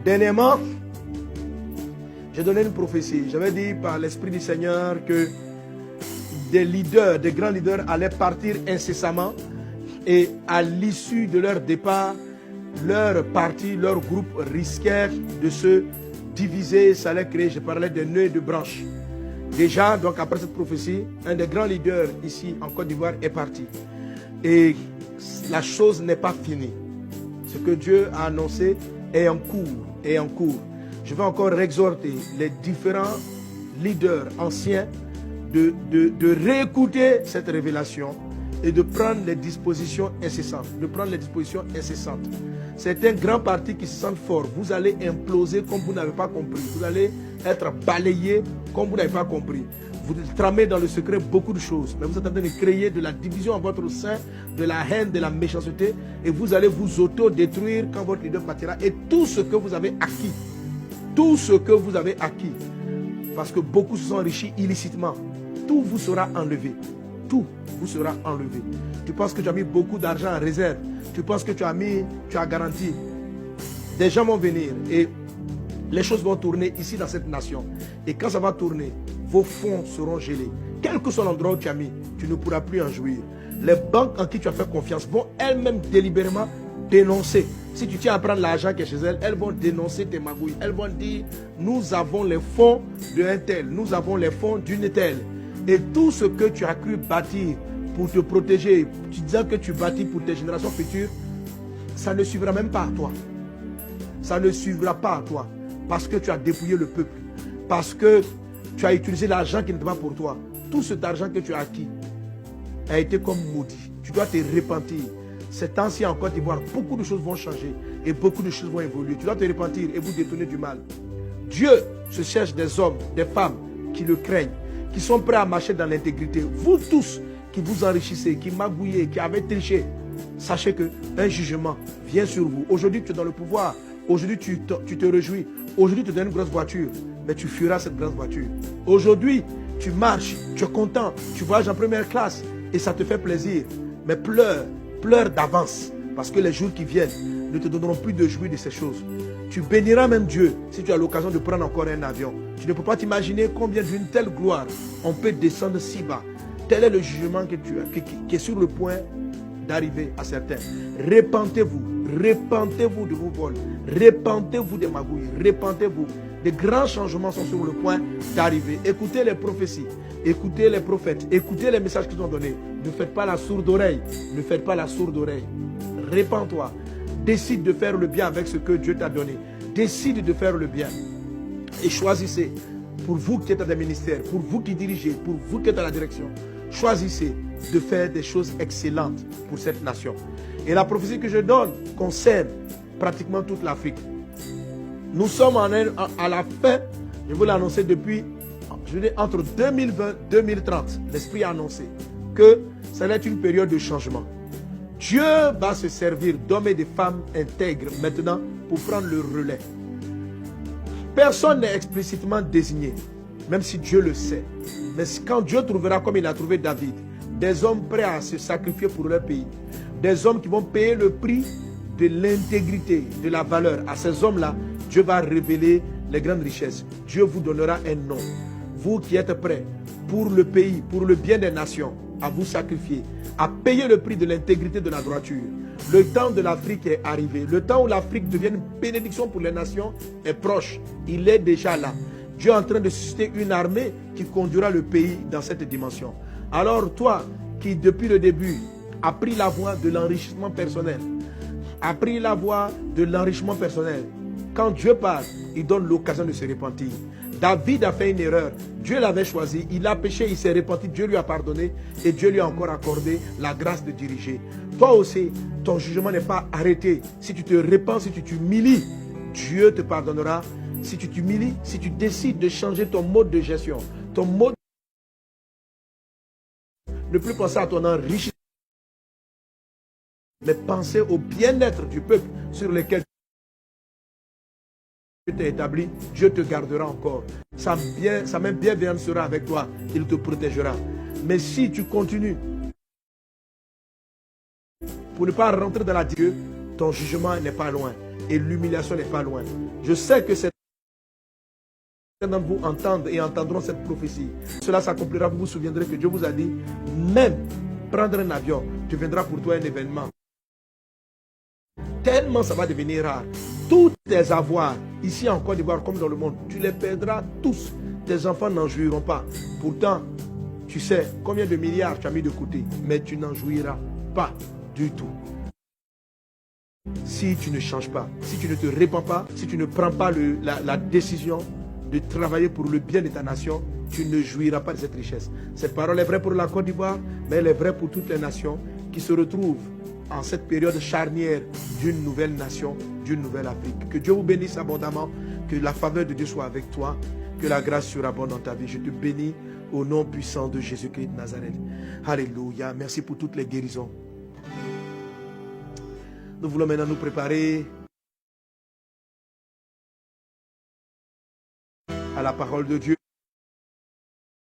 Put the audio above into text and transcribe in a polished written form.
Dernièrement, j'ai donné une prophétie. J'avais dit par l'Esprit du Seigneur que des leaders, des grands leaders allaient partir incessamment et à l'issue de leur départ, leur parti, leur groupe risquait de se diviser, ça allait créer, je parlais de nœuds et de branches. Déjà, donc après cette prophétie, un des grands leaders ici en Côte d'Ivoire est parti. Et la chose n'est pas finie. Ce que Dieu a annoncé est en cours, Je vais encore exhorter les différents leaders anciens de réécouter cette révélation et de prendre les dispositions incessantes. C'est un grand parti qui se sent fort. Vous allez imploser comme vous n'avez pas compris. Vous allez être balayé comme vous n'avez pas compris. Vous tramez dans le secret beaucoup de choses. Mais vous êtes en train de créer de la division en votre sein, de la haine, de la méchanceté. Et vous allez vous auto-détruire quand votre leader partira. Et tout ce que vous avez acquis, parce que beaucoup se sont enrichis illicitement, tout vous sera enlevé. Tout vous sera enlevé. Tu penses que tu as mis beaucoup d'argent en réserve. Tu penses que tu as garanti. Des gens vont venir et les choses vont tourner ici dans cette nation. Et quand ça va tourner, vos fonds seront gelés. Quel que soit l'endroit où tu as mis, tu ne pourras plus en jouir. Les banques en qui tu as fait confiance vont elles-mêmes délibérément dénoncer. Si tu tiens à prendre l'argent qui est chez elles, elles vont dénoncer tes magouilles. Elles vont dire, nous avons les fonds d'un tel, nous avons les fonds d'une telle. Et tout ce que tu as cru bâtir pour te protéger, tu disais que tu bâtis pour tes générations futures, ça ne suivra même pas à toi. Ça ne suivra pas à toi. Parce que tu as dépouillé le peuple. Parce que tu as utilisé l'argent qui n'était pas pour toi. Tout cet argent que tu as acquis a été comme maudit. Tu dois te repentir. Ces temps-ci en Côte d'Ivoire, beaucoup de choses vont changer et beaucoup de choses vont évoluer. Tu dois te repentir et vous détourner du mal. Dieu se cherche des hommes, des femmes qui le craignent, qui sont prêts à marcher dans l'intégrité. Vous tous qui vous enrichissez, qui magouillez, qui avez triché, sachez qu'un jugement vient sur vous. Aujourd'hui, tu es dans le pouvoir. Aujourd'hui, tu te réjouis. Aujourd'hui, tu te donnes une grosse voiture. Mais tu fuiras cette grosse voiture. Aujourd'hui, tu marches, tu es content. Tu voyages en première classe et ça te fait plaisir. Mais pleure d'avance. Parce que les jours qui viennent ne te donneront plus de jouir de ces choses. Tu béniras même Dieu si tu as l'occasion de prendre encore un avion. Tu ne peux pas t'imaginer combien d'une telle gloire on peut descendre si bas. Tel est le jugement que tu as, qui est sur le point d'arriver à certains. Repentez-vous de vos vols, repentez-vous des magouilles, repentez-vous. Des grands changements sont sur le point d'arriver. Écoutez les prophéties, écoutez les prophètes, écoutez les messages qu'ils ont donnés. Ne faites pas la sourde oreille, ne faites pas la sourde oreille. Repends-toi, décide de faire le bien avec ce que Dieu t'a donné. Décide de faire le bien et choisissez. Pour vous qui êtes dans des ministères, pour vous qui dirigez, pour vous qui êtes dans la direction, choisissez de faire des choses excellentes pour cette nation. Et la prophétie que je donne concerne pratiquement toute l'Afrique. Nous sommes à la fin, je vous l'ai annoncé depuis, entre 2020 et 2030, l'Esprit a annoncé que ça va être une période de changement. Dieu va se servir d'hommes et de femmes intègres maintenant pour prendre le relais. Personne n'est explicitement désigné, même si Dieu le sait. Mais quand Dieu trouvera, comme il a trouvé David, des hommes prêts à se sacrifier pour leur pays, des hommes qui vont payer le prix de l'intégrité, de la valeur, à ces hommes-là, Dieu va révéler les grandes richesses. Dieu vous donnera un nom. Vous qui êtes prêts pour le pays, pour le bien des nations, à vous sacrifier, à payer le prix de l'intégrité de la droiture. Le temps de l'Afrique est arrivé. Le temps où l'Afrique devient une bénédiction pour les nations est proche. Il est déjà là. Dieu est en train de susciter une armée qui conduira le pays dans cette dimension. Alors toi qui depuis le début a pris la voie de l'enrichissement personnel, quand Dieu parle, il donne l'occasion de se repentir. David a fait une erreur. Dieu l'avait choisi. Il a péché, il s'est repenti. Dieu lui a pardonné. Et Dieu lui a encore accordé la grâce de diriger. Toi aussi, ton jugement n'est pas arrêté. Si tu te repens, si tu t'humilies, Dieu te pardonnera. Si tu t'humilies, si tu décides de changer ton mode de gestion, ton mode, ne plus penser à ton enrichissement, mais penser au bien-être du peuple sur lequel Dieu t'a établi, Dieu te gardera encore. Sa même bienveillance sera avec toi, il te protégera. Mais si tu continues pour ne pas rentrer dans la Dieu, ton jugement n'est pas loin et l'humiliation n'est pas loin. Je sais que certains d'entre vous entendent et entendront cette prophétie. Cela s'accomplira, vous vous souviendrez que Dieu vous a dit, même prendre un avion, deviendra pour toi un événement. Tellement ça va devenir rare. Tous tes avoirs, ici en Côte d'Ivoire comme dans le monde, tu les perdras tous. Tes enfants n'en jouiront pas. Pourtant, tu sais combien de milliards tu as mis de côté, mais tu n'en jouiras pas du tout. Si tu ne changes pas, si tu ne te répands pas, si tu ne prends pas la décision de travailler pour le bien de ta nation, tu ne jouiras pas de cette richesse. Cette parole est vraie pour la Côte d'Ivoire, mais elle est vraie pour toutes les nations qui se retrouvent en cette période charnière d'une nouvelle nation, d'une nouvelle Afrique. Que Dieu vous bénisse abondamment, que la faveur de Dieu soit avec toi, que la grâce surabonde dans ta vie. Je te bénis au nom puissant de Jésus-Christ de Nazareth. Alléluia. Merci pour toutes les guérisons. Nous voulons maintenant nous préparer à la parole de Dieu.